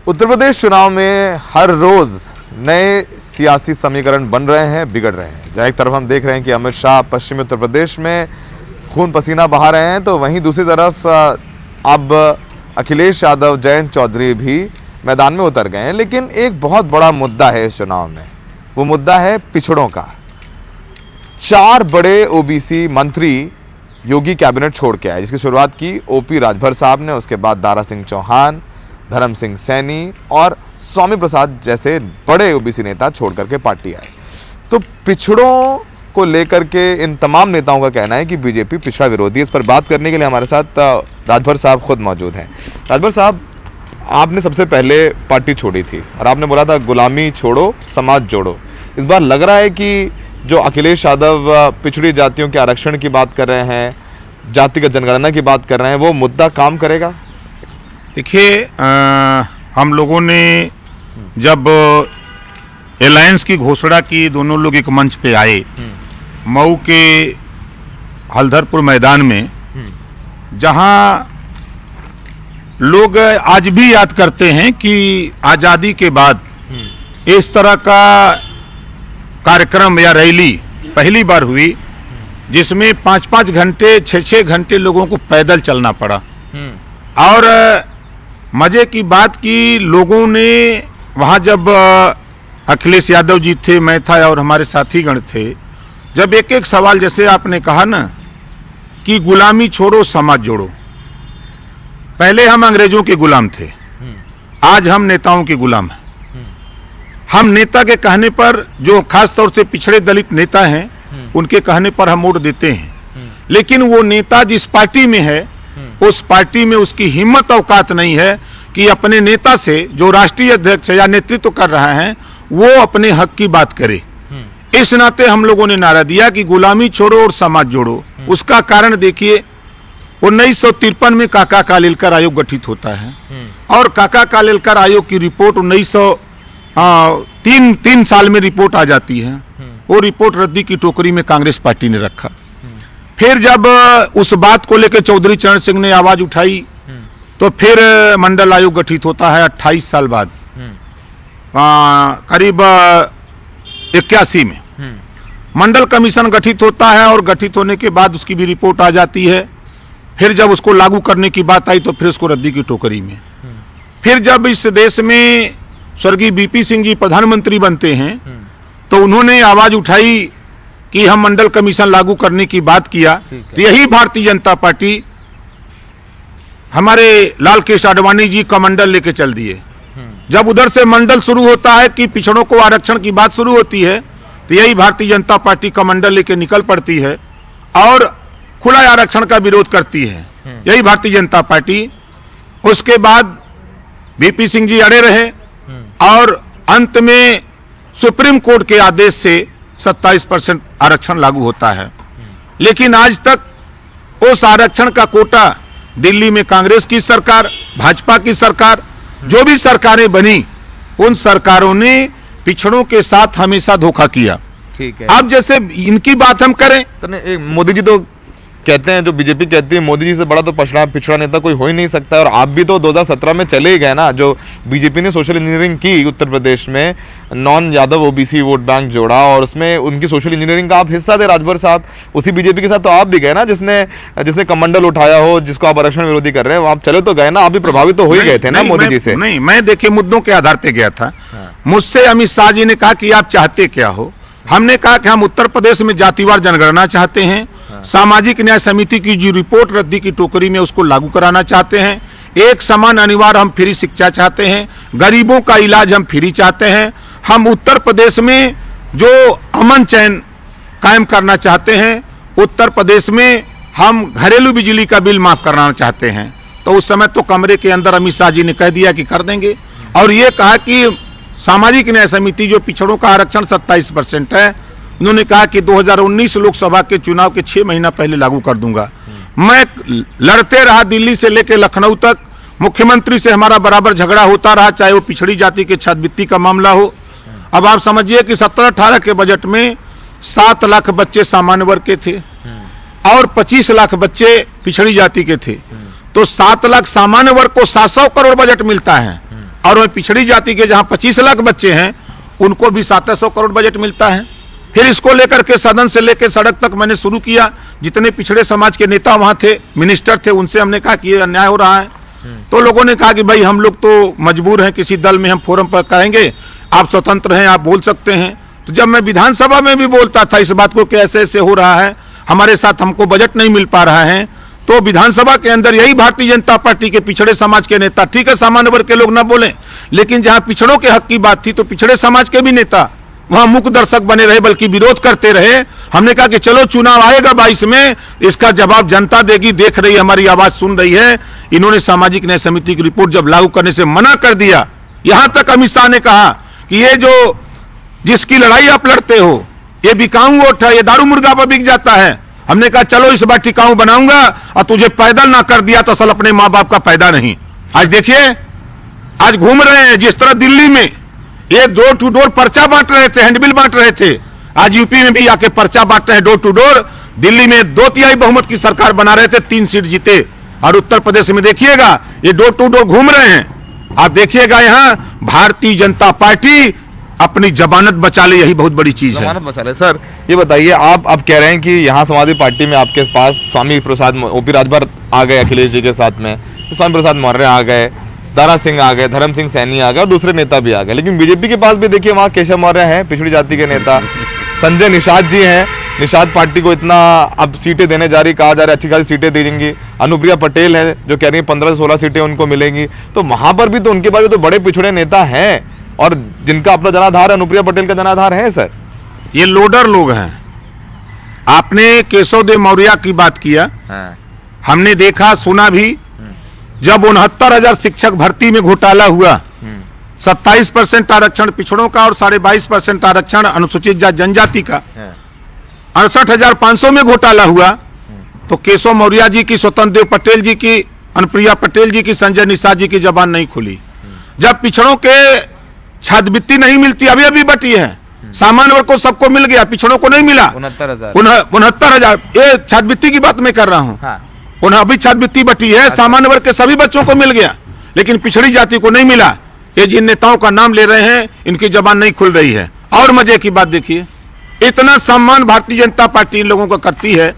उत्तर प्रदेश चुनाव में हर रोज नए सियासी समीकरण बन रहे हैं, बिगड़ रहे हैं। जहाँ एक तरफ हम देख रहे हैं कि अमित शाह पश्चिमी उत्तर प्रदेश में खून पसीना बहा रहे हैं, तो वहीं दूसरी तरफ अब अखिलेश यादव, जयंत चौधरी भी मैदान में उतर गए हैं। लेकिन एक बहुत बड़ा मुद्दा है इस चुनाव में, वो मुद्दा है पिछड़ों का। 4 बड़े ओबीसी मंत्री योगी कैबिनेट छोड़ के आए, जिसकी शुरुआत की ओपी राजभर साहब ने, उसके बाद दारा सिंह चौहान, धर्म सिंह सैनी और स्वामी प्रसाद जैसे बड़े ओबीसी नेता छोड़ करके पार्टी आए। तो पिछड़ों को लेकर के इन तमाम नेताओं का कहना है कि बीजेपी पिछड़ा विरोधी है। इस पर बात करने के लिए हमारे साथ राजभर साहब खुद मौजूद हैं। राजभर साहब, आपने सबसे पहले पार्टी छोड़ी थी और आपने बोला था गुलामी छोड़ो, समाज जोड़ो। इस बार लग रहा है कि जो अखिलेश यादव पिछड़ी जातियों के आरक्षण की बात कर रहे हैं, जातिगत जनगणना की बात कर रहे हैं, वो मुद्दा काम करेगा? देखिए, हम लोगों ने जब अलायंस की घोषणा की, दोनों लोग एक मंच पे आए मऊ के हलधरपुर मैदान में, जहां लोग आज भी याद करते हैं कि आजादी के बाद इस तरह का कार्यक्रम या रैली पहली बार हुई जिसमें 5-5 घंटे 6-6 घंटे लोगों को पैदल चलना पड़ा। और मजे की बात कि लोगों ने वहां, जब अखिलेश यादव जी थे, मैं था और हमारे साथीगण थे, जब एक एक सवाल, जैसे आपने कहा ना कि गुलामी छोड़ो, समाज जोड़ो। पहले हम अंग्रेजों के गुलाम थे, आज हम नेताओं के गुलाम हैं। हम नेता के कहने पर, जो खास तौर से पिछड़े दलित नेता हैं, उनके कहने पर हम वोट देते हैं। लेकिन वो नेता जिस पार्टी में है, उस पार्टी में उसकी हिम्मत औकात नहीं है कि अपने नेता से, जो राष्ट्रीय अध्यक्ष या नेतृत्व कर रहा है, वो अपने हक की बात करे। इस नाते हम लोगों ने नारा दिया कि गुलामी छोड़ो और समाज जोड़ो। उसका कारण देखिए, 1953 में काका कालेलकर आयोग गठित होता है और काका कालेलकर आयोग की रिपोर्ट 1903 साल में रिपोर्ट आ जाती है। वो रिपोर्ट रद्दी की टोकरी में कांग्रेस पार्टी ने रखा। फिर जब उस बात को लेकर चौधरी चरण सिंह ने आवाज उठाई, तो फिर मंडल आयोग गठित होता है 28 साल बाद, करीब 81 में मंडल कमीशन गठित होता है। और गठित होने के बाद उसकी भी रिपोर्ट आ जाती है। फिर जब उसको लागू करने की बात आई तो फिर उसको रद्दी की टोकरी में। फिर जब इस देश में स्वर्गीय बीपी सिंह जी प्रधानमंत्री बनते हैं, तो उन्होंने आवाज उठाई कि हम मंडल कमीशन लागू करने की बात किया, तो यही भारतीय जनता पार्टी हमारे लाल कृष्ण आडवाणी जी का मंडल लेके चल दिए। जब उधर से मंडल शुरू होता है कि पिछड़ों को आरक्षण की बात शुरू होती है, तो यही भारतीय जनता पार्टी का मंडल लेके निकल पड़ती है और खुला आरक्षण का विरोध करती है, यही भारतीय जनता पार्टी। उसके बाद बीपी सिंह जी अड़े रहे और अंत में सुप्रीम कोर्ट के आदेश से 27% आरक्षण लागू होता है। लेकिन आज तक उस आरक्षण का कोटा दिल्ली में कांग्रेस की सरकार, भाजपा की सरकार, जो भी सरकारें बनी, उन सरकारों ने पिछड़ों के साथ हमेशा धोखा किया। ठीक है। अब जैसे इनकी बात हम करें, तो मोदी जी तो कहते हैं, जो बीजेपी कहती है, मोदी जी से बड़ा तो पिछड़ा नेता कोई हो ही नहीं सकता। और आप भी तो 2017 में चले ही गए ना, जो बीजेपी ने सोशल इंजीनियरिंग की उत्तर प्रदेश में, non Yadav OBC vote bank जोड़ा और उसमें उनकी सोशल इंजीनियरिंग का आप हिस्सा थे राजभर साहब। उसी बीजेपी के साथ तो आप भी गए ना, जिसने कमंडल उठाया हो, जिसको आप आरक्षण विरोधी कर रहे हैं, आप चले तो गए ना, आप भी प्रभावित तो हो ही गए थे ना मोदी जी से। नहीं, मैं देखिए मुद्दों के आधार पर गया था। मुझसे अमित शाह जी ने कहा कि आप चाहते क्या हो। हमने कहा कि हम उत्तर प्रदेश में जातिवार जनगणना चाहते हैं, सामाजिक न्याय समिति की जो रिपोर्ट रद्दी की टोकरी में उसको लागू कराना चाहते हैं, एक समान अनिवार्य हम फ्री शिक्षा चाहते हैं, गरीबों का इलाज हम फ्री चाहते हैं, हम उत्तर प्रदेश में जो अमन चैन कायम करना चाहते हैं, उत्तर प्रदेश में हम घरेलू बिजली का बिल माफ कराना चाहते हैं। तो उस समय तो कमरे के अंदर अमित शाह जी ने कह दिया कि कर देंगे, और ये कहा कि सामाजिक न्याय समिति जो पिछड़ों का आरक्षण 27% है, उन्होंने कहा कि 2019 लोकसभा के चुनाव के 6 महीना पहले लागू कर दूंगा। मैं लड़ते रहा दिल्ली से लेकर लखनऊ तक, मुख्यमंत्री से हमारा बराबर झगड़ा होता रहा, चाहे वो पिछड़ी जाति के छात्रवृत्ति का मामला हो। अब आप समझिए कि 17-18 के बजट में 7 लाख बच्चे सामान्य वर्ग के थे और 25 लाख बच्चे पिछड़ी जाति के थे। तो 7 लाख सामान्य वर्ग को 700 करोड़ बजट मिलता है और वहीं पिछड़ी जाति के जहां 25 लाख बच्चे हैं उनको भी 700 करोड़ बजट मिलता है। फिर इसको लेकर के सदन से लेकर सड़क तक मैंने शुरू किया। जितने पिछड़े समाज के नेता वहां थे, मिनिस्टर थे, उनसे हमने कहा कि ये अन्याय हो रहा है। तो लोगों ने कहा कि भाई हम लोग तो मजबूर हैं, किसी दल में हम फोरम पर कहेंगे, आप स्वतंत्र हैं, आप बोल सकते हैं। तो जब मैं विधानसभा में भी बोलता था इस बात को कि ऐसे ऐसे हो रहा है, हमारे साथ हमको बजट नहीं मिल पा रहा है, तो विधानसभा के अंदर यही भारतीय जनता पार्टी के पिछड़े समाज के नेता, ठीक है सामान्य वर्ग के लोग ना बोले, लेकिन जहां पिछड़ों के हक की बात थी तो पिछड़े समाज के भी नेता वहां मुख्य दर्शक बने रहे, बल्कि विरोध करते रहे। हमने कहा कि चलो चुनाव आएगा 22 में, इसका जवाब जनता देगी, देख रही है, हमारी आवाज सुन रही है। इन्होंने सामाजिक न्याय समिति की रिपोर्ट जब लागू करने से मना कर दिया, यहां तक अमित शाह ने कहा कि ये जो जिसकी लड़ाई आप लड़ते हो ये बिकाऊ वोट है, ये दारू मुर्गा पर बिक जाता है। हमने कहा चलो इस बार टिकाऊ बनाऊंगा, और तुझे पैदल ना कर दिया तो असल अपने माँ बाप का पैदा नहीं। आज देखिए, आज घूम रहे हैं जिस तरह दिल्ली में ये डोर टू डोर पर्चा बांट रहे थे, हैंडबिल बांट रहे थे, आज यूपी में भी आके पर्चा बांट रहे हैं डोर टू डोर। दिल्ली में 2/3 बहुमत की सरकार बना रहे थे, 3 सीट जीते। और उत्तर प्रदेश में देखिएगा ये डोर टू डोर घूम रहे हैं। आप देखिएगा यहाँ भारतीय जनता पार्टी अपनी जमानत बचा ले, यही बहुत बड़ी चीज है। जमानत बचा ले। सर ये बताइए, आप कह रहे हैं कि यहाँ समाजवादी पार्टी में आपके पास स्वामी प्रसाद ओपी राजभर आ गए अखिलेश जी के साथ में, स्वामी प्रसाद मौर्य आ गए, दारा सिंह आ गए, धर्म सिंह सैनी आ गए और दूसरे नेता भी आ गए। लेकिन बीजेपी के पास भी देखिए वहाँ केशव मौर्य हैं, पिछड़ी जाति के नेता, संजय निषाद जी हैं, निषाद पार्टी को इतना अब सीटें देने जा रही, कहा जा रहा है अच्छी खासी सीटें दी जाएंगी। अनुप्रिया पटेल है जो कह रही है 15 से 16 सीटें उनको मिलेंगी। तो वहां पर भी तो उनके पास भी तो बड़े पिछड़े नेता हैं और जिनका अपना जनाधार, अनुप्रिया पटेल का जनाधार है। सर ये लोडर लोग हैं। आपने केशव देव मौर्य की बात किया, हमने देखा सुना भी, जब 69,000 शिक्षक भर्ती में घोटाला हुआ, 27% आरक्षण पिछड़ों का और 22.5% आरक्षण अनुसूचित जाति जनजाति का, 68,500 में घोटाला हुआ, तो केशव मौर्य जी की, स्वतंत्र देव पटेल जी की, अनुप्रिया पटेल जी की, संजय निषाद जी की जबान नहीं खुली। जब पिछड़ों के छात्रवृत्ति नहीं मिलती, अभी अभी बटी है, सामान्य वर्ग को सबको मिल गया, पिछड़ों को नहीं मिला। 69,000 ये छात्रवृत्ति की बात मैं कर रहा हूँ। उन्हें अभी छात्रवृत्ति बटी है, सामान्य वर्ग के सभी बच्चों को मिल गया, लेकिन पिछड़ी जाति को नहीं मिला। ये जिन नेताओं का नाम ले रहे हैं इनकी जबान नहीं खुल रही है। और मजे की बात देखिए, इतना सम्मान भारतीय जनता पार्टी इन लोगों का करती है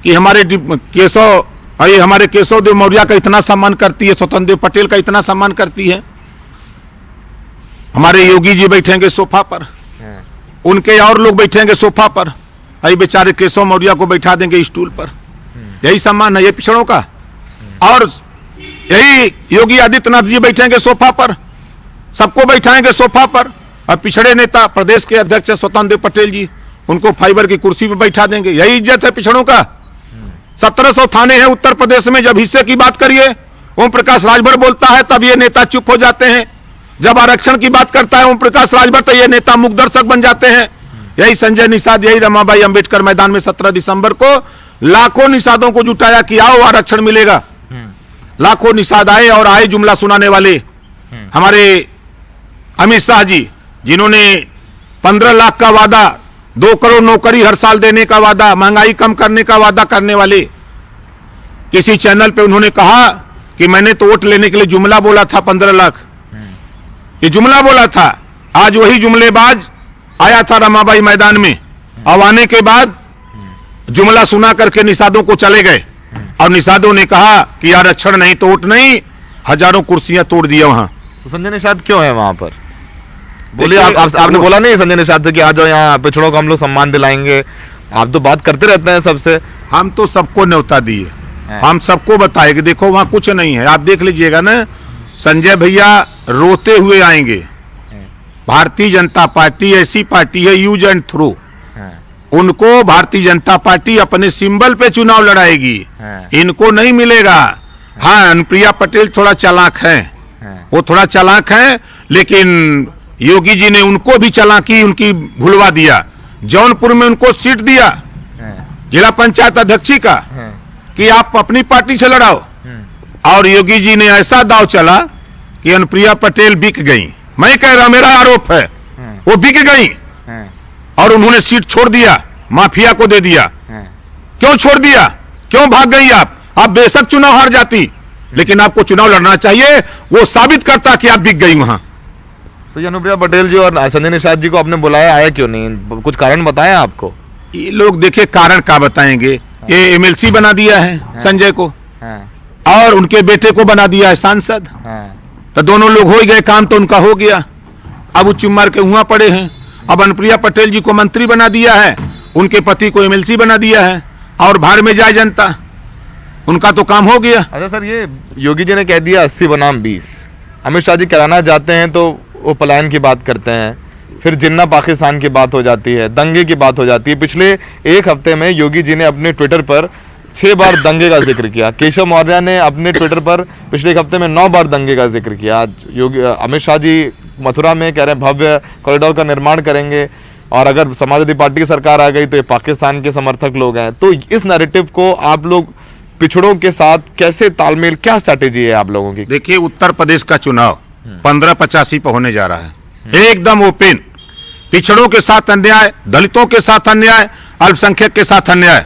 कि हमारे केशव देव मौर्य का इतना सम्मान करती है, स्वतंत्र देव पटेल का इतना सम्मान करती है। हमारे योगी जी बैठेंगे सोफा पर, उनके और लोग बैठेंगे सोफा पर, अरे बेचारे केशव मौर्य को बैठा देंगे स्टूल पर। यही सम्मान है ये पिछड़ों का। और यही योगी आदित्यनाथ जी बैठेंगे सोफा पर, सबको बैठाएंगे सोफा पर। और पिछड़े नेता प्रदेश के अध्यक्ष स्वतंत्र देव पटेल जी, उनको फाइबर की कुर्सी पर बैठा देंगे। यही इज्जत है पिछड़ों का। 1700 थाने हैं उत्तर प्रदेश में। जब हिस्से की बात करिए, ओम प्रकाश राजभर बोलता है तब ये नेता चुप हो जाते हैं। जब आरक्षण की बात करता है ओम प्रकाश राजभर तो ये नेता मुख दर्शक बन जाते हैं। यही संजय निषाद, यही रमाबाई अंबेडकर मैदान में 17 दिसंबर को लाखों निषादों को जुटाया कि आओ आरक्षण मिलेगा। लाखों निषाद आए, और आए जुमला सुनाने वाले हमारे अमित शाह जी, जिन्होंने 15 लाख का वादा, 2 करोड़ नौकरी हर साल देने का वादा, महंगाई कम करने का वादा करने वाले। किसी चैनल पे उन्होंने कहा कि मैंने तो वोट लेने के लिए जुमला बोला था 15 लाख, ये जुमला बोला था। आज वही जुमलेबाज आया था रमाबाई मैदान में, अब आने के बाद जुमला सुना करके निषादों को चले गए, और निषादों ने कहा कि आरक्षण नहीं तो वोट नहीं, हजारों कुर्सियां तोड़ दिया वहां। तो संजय निषाद क्यों है वहां पर? बोलिए, आपने बोला नहीं संजय निषाद से कि आ जाओ यहाँ, पिछड़ों को हम लोग सम्मान दिलाएंगे। आप तो बात करते रहते हैं सबसे। हम तो सबको न्योता दिए, हम सबको बताए कि देखो वहां कुछ नहीं है। आप देख लीजिएगा ना, संजय भैया रोते हुए आएंगे। भारतीय जनता पार्टी ऐसी पार्टी है यूज एंड थ्रो। उनको भारतीय जनता पार्टी अपने सिंबल पे चुनाव लड़ाएगी, इनको नहीं मिलेगा। हाँ, अनुप्रिया पटेल थोड़ा चालाक है, वो थोड़ा चालाक है, लेकिन योगी जी ने उनको भी चालाकी उनकी भुलवा दिया। जौनपुर में उनको सीट दिया जिला पंचायत अध्यक्षी का कि आप अपनी पार्टी से लड़ाओ, और योगी जी ने ऐसा दाव चला कि अनुप्रिया पटेल बिक गई। मैं कह रहा, मेरा आरोप है वो बिक गई, और उन्होंने सीट छोड़ दिया, माफिया को दे दिया। क्यों छोड़ दिया? क्यों भाग गई आप बेशक चुनाव हार जाती, लेकिन आपको चुनाव लड़ना चाहिए, वो साबित करता कि आप बिक गई वहां। तो ये अनुप्रिया पटेल जी और संजय निषाद जी को आपने बुलाया, आया क्यों नहीं? कुछ कारण बताया आपको? ये लोग देखिए कारण क्या बताएंगे। ये एमएलसी बना दिया है संजय को, और उनके बेटे को बना दिया है सांसद। तो दोनों लोग हो ही गए, काम तो उनका हो गया। अब वो चुप मार के हुआ पड़े हैं। अब अनुप्रिया पटेल जी को मंत्री बना दिया है, उनके पति को एमएलसी बना दिया है, और भाड़ में जाए जनता, उनका तो काम हो गया। अच्छा सर, ये योगी जी ने कह दिया 80 बनाम 20, अमित शाह जी कराना जाते हैं तो वो पलायन की बात करते हैं, फिर जिन्ना पाकिस्तान की बात हो जाती है, दंगे की बात हो जाती है। पिछले एक हफ्ते में योगी जी ने अपने ट्विटर पर 6 बार दंगे का जिक्र किया। केशव मौर्य ने अपने ट्विटर पर पिछले एक हफ्ते में 9 बार दंगे का जिक्र किया। योगी अमित शाह जी मथुरा में कह रहे हैं भव्य कॉरिडोर का निर्माण करेंगे, और अगर समाजवादी पार्टी की सरकार आ गई तो ये पाकिस्तान के समर्थक लोग हैं। तो इस नैरेटिव को आप लोग पिछड़ों के साथ कैसे तालमेल, क्या स्ट्रैटेजी है आप लोगों की? देखिए, उत्तर प्रदेश का चुनाव 1585 पर होने जा रहा है, एकदम ओपन। पिछड़ों के साथ अन्याय, दलितों के साथ अन्याय, अल्पसंख्यक के साथ अन्याय।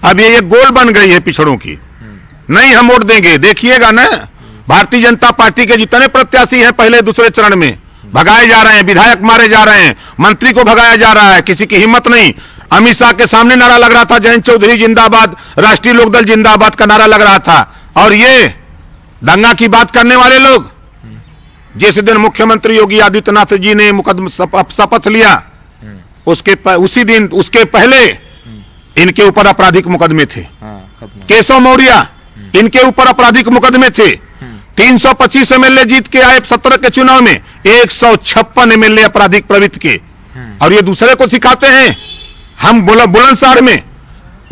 अब ये गोल बन गई है पिछड़ों की। नहीं हम वोट देंगे, देखिएगा ना, भारतीय जनता पार्टी के जितने प्रत्याशी हैं पहले दूसरे चरण में भगाए जा रहे हैं, विधायक मारे जा रहे हैं, मंत्री को भगाया जा रहा है, किसी की हिम्मत नहीं। अमित शाह के सामने नारा लग रहा था जयंत चौधरी जिंदाबाद, राष्ट्रीय लोकदल जिंदाबाद का नारा लग रहा था। और ये दंगा की बात करने वाले लोग, जिस दिन मुख्यमंत्री योगी आदित्यनाथ जी ने मुकदमा शपथ लिया, उसी दिन उसके पहले इनके ऊपर आपराधिक मुकदमे थे। केशव मौर्य, इनके ऊपर आपराधिक मुकदमे थे। 325 एमएलए जीत के आए 17 के चुनाव में, 156 एमएलए आपराधिक प्रवृत्ति के। और ये दूसरे को सिखाते हैं। हम बुलंदशहर में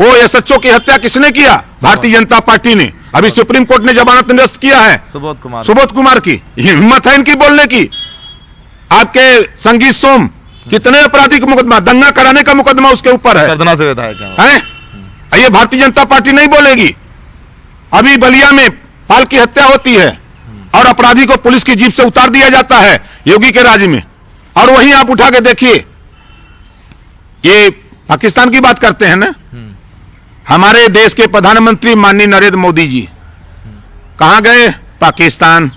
वो एसएचओ की हत्या किसने किया? भारतीय जनता पार्टी ने। अभी सुप्रीम कोर्ट ने जमानत निरस्त किया है सुबोध कुमार की। हिम्मत है इनकी बोलने की। आपके संगीत सोम, कितने आपराधिक मुकदमा, दंगा कराने का मुकदमा उसके ऊपर है। ये भारतीय जनता पार्टी नहीं बोलेगी। अभी बलिया में पाल की हत्या होती है और अपराधी को पुलिस की जीप से उतार दिया जाता है योगी के राज्य में। और वहीं आप उठा के देखिए, ये पाकिस्तान की बात करते हैं ना। हमारे देश के प्रधानमंत्री माननीय नरेंद्र मोदी जी कहां गए? पाकिस्तान।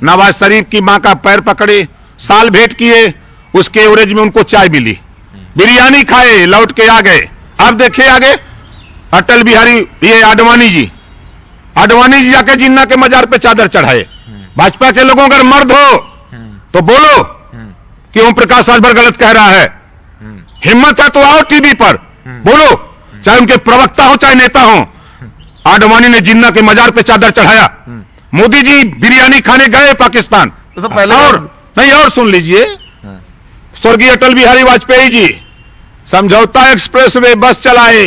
नवाज शरीफ की मां का पैर पकड़े, साल भेंट किए, उसके एवरेज में उनको चाय मिली, बिरयानी खाए, लौट के आ गए। अब देखिए आगे, अटल बिहारी ये आडवाणी जी जाके जिन्ना के मजार पे चादर चढ़ाए। भाजपा के लोगों अगर मर्द हो तो बोलो कि ओम प्रकाश राजभर गलत कह रहा है। हिम्मत है तो आओ टीवी पर बोलो, चाहे उनके प्रवक्ता हो चाहे नेता हो। आडवाणी ने जिन्ना के मजार पे चादर चढ़ाया, मोदी जी बिरयानी खाने गए पाकिस्तान। तो पहले और नहीं, और सुन लीजिए, स्वर्गीय अटल बिहारी वाजपेयी जी समझौता एक्सप्रेस वे बस चलाए,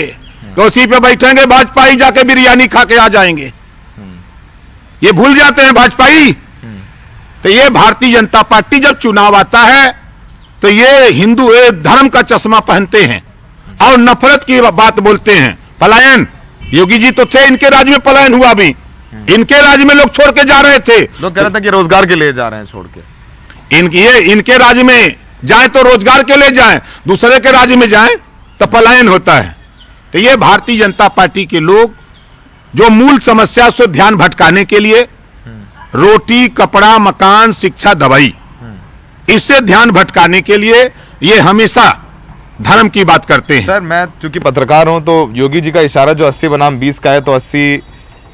तो उसी पे बैठेंगे भाजपाई, जाके बिरयानी खा के आ जाएंगे। ये भूल जाते हैं भाजपाई। तो ये भारतीय जनता पार्टी जब चुनाव आता है तो ये हिंदू धर्म का चश्मा पहनते हैं और नफरत की बात बोलते हैं। पलायन, योगी जी तो थे, इनके राज्य में पलायन हुआ भी। इनके राज्य में लोग छोड़ के जा रहे थे। लोग कह रहे थे कि रोजगार के लिए जा रहे हैं छोड़ के। इनके राज्य में जाए तो रोजगार के लिए जाए, दूसरे के राज्य में जाए तो पलायन होता है। तो ये भारतीय जनता पार्टी के लोग जो मूल समस्या से ध्यान भटकाने के लिए रोटी, कपड़ा, मकान, शिक्षा, दवाई, इससे ध्यान भटकाने के लिए ये हमेशा धर्म की बात करते हैं। सर, मैं चूंकि पत्रकार हूं तो योगी जी का इशारा जो 80 बनाम 20 का है, तो 80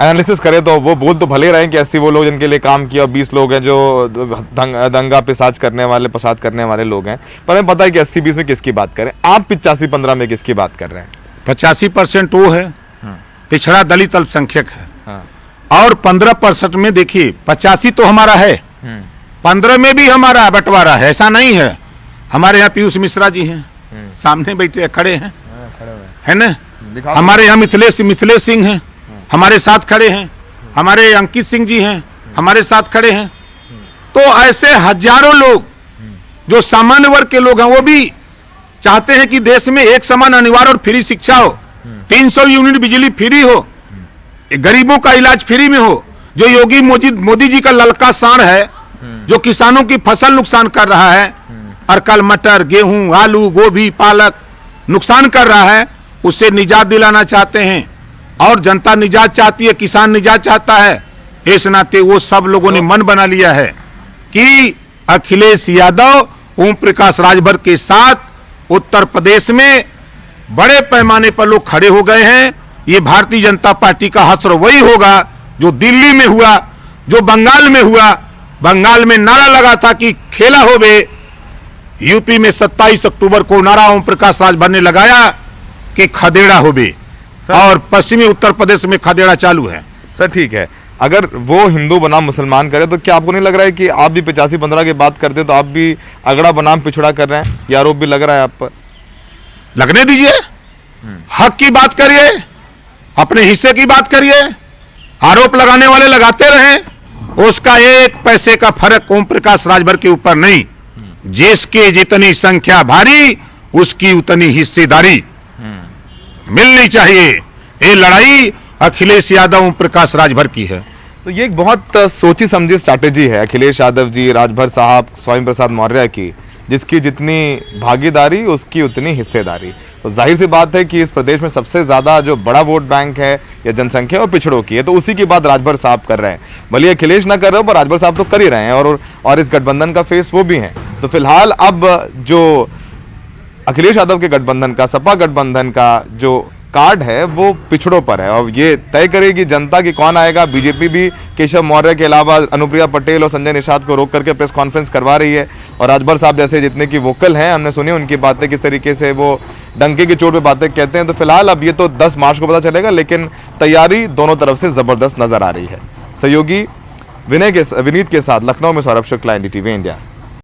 एनालिसिस करें तो वो बोल तो भले रहे कि 80 वो लोग जिनके लिए काम किया और 20 लोग हैं जो दंगा पिसाज करने वाले, पसाद करने वाले लोग हैं। पर हमें पता है कि 80-20 में किसकी बात करें। आप 85-15 में किसकी बात कर रहे हैं? 85% वो है पिछड़ा दलित अल्पसंख्यक है। और 15% में देखिए 85 तो हमारा है, 15 में भी हमारा बंटवारा है, ऐसा नहीं है। हमारे यहाँ पीयूष मिश्रा जी हैं, सामने बैठे खड़े हैं, है ना। हमारे यहाँ मिथिलेश सिंह हैं, हमारे साथ खड़े हैं। हमारे अंकित सिंह जी हैं, हमारे साथ खड़े हैं। तो ऐसे हजारों लोग जो सामान्य वर्ग के लोग हैं, वो भी चाहते हैं कि देश में एक समान अनिवार्य और फ्री शिक्षा हो, 300 यूनिट बिजली फ्री हो, गरीबों का इलाज फ्री में हो। जो योगी मोदी जी का ललका सांड है, जो किसानों की फसल नुकसान कर रहा है, अरकल, मटर, गेहूं, आलू, गोभी, पालक नुकसान कर रहा है, उससे निजात दिलाना चाहते हैं। और जनता निजात चाहती है, किसान निजात चाहता है। इस नाते वो सब लोगों ने मन बना लिया है कि अखिलेश यादव ओम प्रकाश राजभर के साथ उत्तर प्रदेश में बड़े पैमाने पर लोग खड़े हो गए हैं। ये भारतीय जनता पार्टी का हश्र वही होगा जो दिल्ली में हुआ, जो बंगाल में हुआ। बंगाल में नारा लगा था कि खेला होवे, यूपी में 27 अक्टूबर को नारा ओम प्रकाश राजभर ने लगाया कि खदेड़ा होवे, और पश्चिमी उत्तर प्रदेश में खदेड़ा चालू है। सर ठीक है, अगर वो हिंदू बनाम मुसलमान करे तो क्या आपको नहीं लग रहा है कि आप भी 85-15 की बात करते हैं तो आप भी अगड़ा बनाम पिछड़ा कर रहे हैं? ये आरोप भी लग रहा है आप पर। लगने दीजिए, हक की बात करिए, अपने हिस्से की बात करिए। आरोप लगाने वाले लगाते रहें, उसका एक पैसे का फर्क ओम प्रकाश राजभर के ऊपर नहीं। जिसकी जितनी संख्या भारी उसकी उतनी हिस्सेदारी मिलनी चाहिए। ये लड़ाई अखिलेश यादव ओम प्रकाश राजभर की है। तो ये एक बहुत सोची समझी स्ट्रैटेजी है अखिलेश यादव जी, राजभर साहब, स्वामी प्रसाद मौर्य की। जिसकी जितनी भागीदारी उसकी उतनी हिस्सेदारी। तो जाहिर सी बात है कि इस प्रदेश में सबसे ज्यादा जो बड़ा वोट बैंक है या जनसंख्या वो पिछड़ों की है, तो उसी की बात राजभर साहब कर रहे हैं। भले अखिलेश ना कर रहे हो पर राजभर साहब तो कर ही रहे हैं, और इस गठबंधन का फेस वो भी हैं। तो फिलहाल अब जो अखिलेश यादव के गठबंधन का, सपा गठबंधन का जो कार्ड है वो पिछड़ों पर है, और ये तय करेगी जनता कि कौन आएगा। बीजेपी भी केशव मौर्य के अलावा अनुप्रिया पटेल और संजय निषाद को रोक करके प्रेस कॉन्फ्रेंस करवा रही है, और राजभर साहब जैसे जितने की वोकल हैं, हमने सुनी उनकी बातें, किस तरीके से वो डंके की चोट पे बातें कहते हैं। तो फिलहाल अब ये तो 10 मार्च को पता चलेगा, लेकिन तैयारी दोनों तरफ से जबरदस्त नजर आ रही है। सहयोगी विनीत के साथ लखनऊ में सौरभ शुक्ला, NDTV इंडिया।